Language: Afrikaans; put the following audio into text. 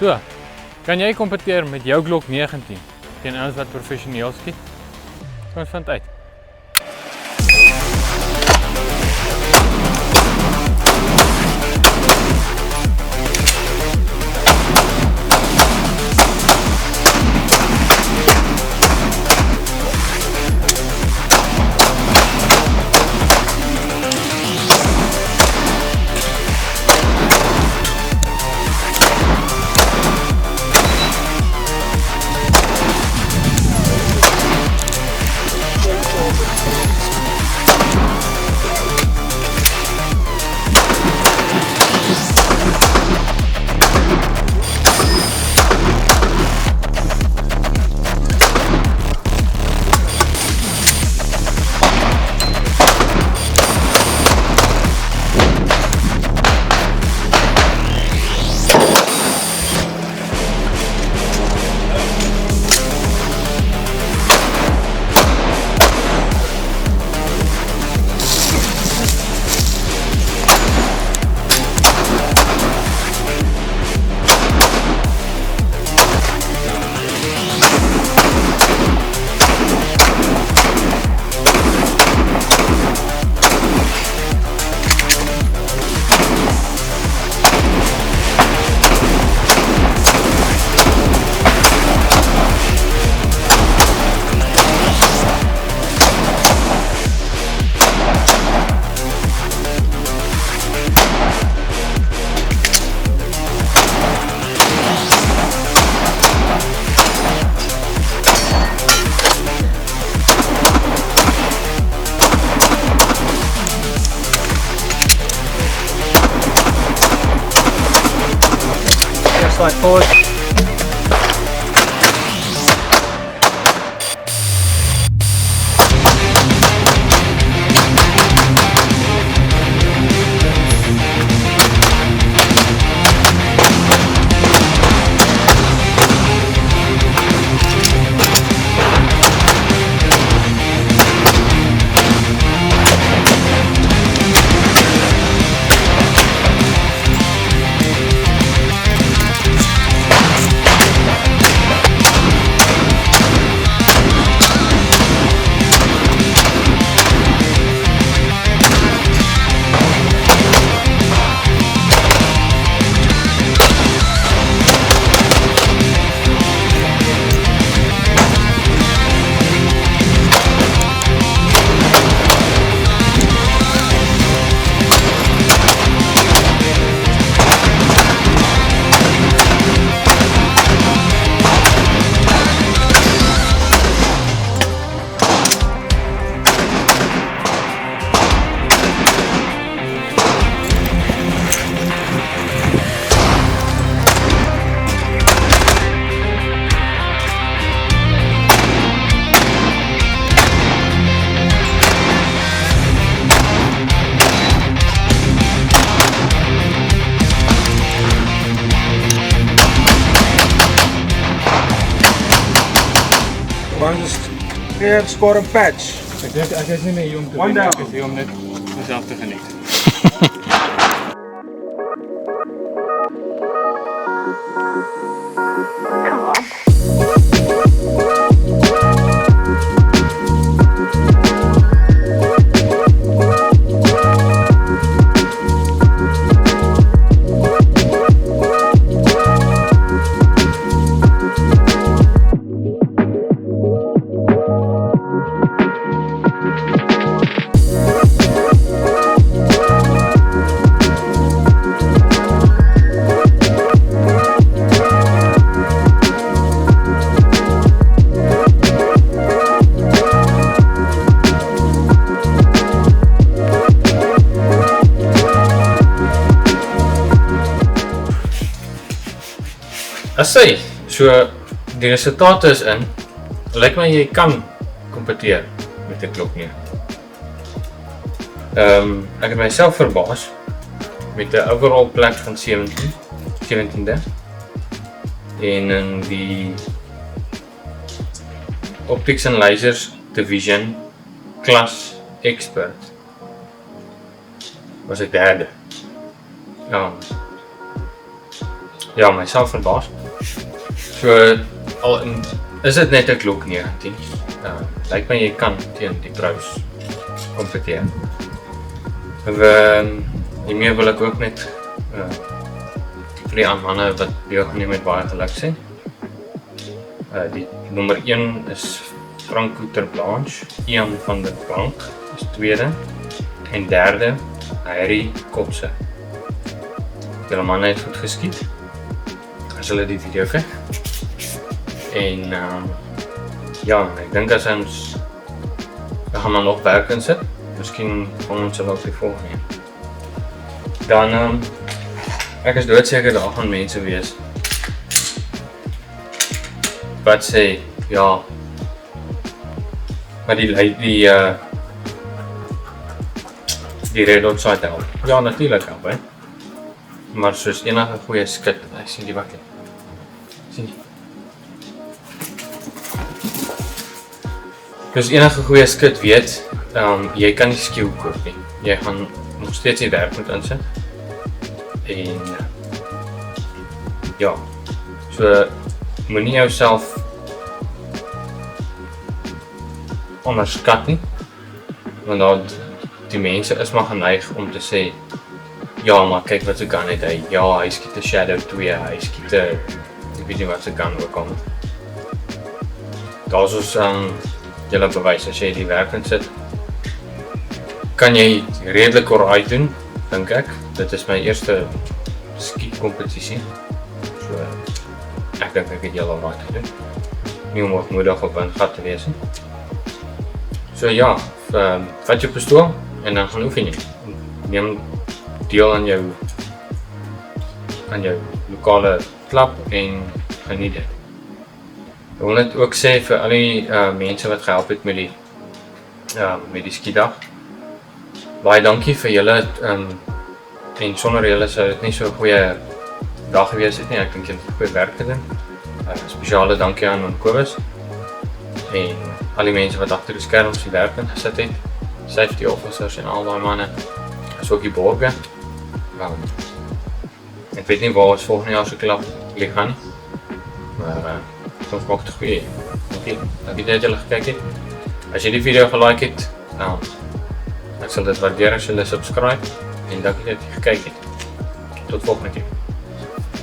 So, kan jy kompeteer met jou Glock 19 teen ouens wat professioneel skiet? Kom ons vind uit. Slide forward. Ons is score een patch. Ek is nie meer hier om te One wen, down. ek is hier om net myself te geniet. As sy, so die resultate is in, lyk my jy kan kompeteer met 'n Glock 9. Ek het myself verbaas met 'n overall plek van 17de en in die Optics and Lasers Division Class Expert was ek derde. ja, myself verbaas. So, is dit net 'n Glock 19. Lyk my jy kan teen die pros kompeteer. Hiermee wil ek ook net vir die manne wat deelgeneem met baie geluk sê. Die nommer 1 is Franco ter Blanche, Ian van der Plank is tweede en derde Harry Kopse. Julle manne het goed geskiet as hulle die video kyk. En ja, ek dink as ons gaan maar nog werk insit. Miskien gaan ons hulle op die volgende. Dan ek is doodseker daar gaan mense wees wat sê ja, maar die Red Dot site help. Ja, natuurlijk help, hè. Maar soos enige goeie skit, ek sien die bakkie. Sien jy? Soos enige goeie skit weet, jy kan nie skill koop nie. Jy gaan nog steeds die werk moet insit. En ja, so moenie jouself onderskat nie, want die mense is maar geneig om te sê ja, maar kyk wat se gun het hy, ja, hy skiet 'n Shadow 2, hy skiet 'n ek weet nie wat se gun ook al. Daar is julle bewys, as jy die werk insit, kan jy redelik alright doen, dink ek. Dit is my eerste skietkompetisie, so ek dink ek het julle alright gedoen. Nie om hoogmoedig op 'n gat te wees nie. So ja, vat jou pistool en dan gaan oefen jy. Neem deel aan jou lokale klub en geniet dit. Ek wil net ook sê vir al die mense wat gehelp het met die skietdag. Baie dankie vir julle en sonder julle sou dit nie so 'n goeie dag gewees het nie. Ek dink julle het goeie werk gedoen. Spesiale dankie aan Kobus en al die mense wat agter die skerms die werk ingesit het. Safety officers en al daai manne. As ook die borge. Ek weet nie waar ons volgende jaar se klap lig gaan nie. Maar ons maak dit goeie. Dankie dat julle gekyk het. As jy die video gelike het, ek sal dit waardeer as julle subscribe en dankie dat jy gekyk het. Tot volgende keer.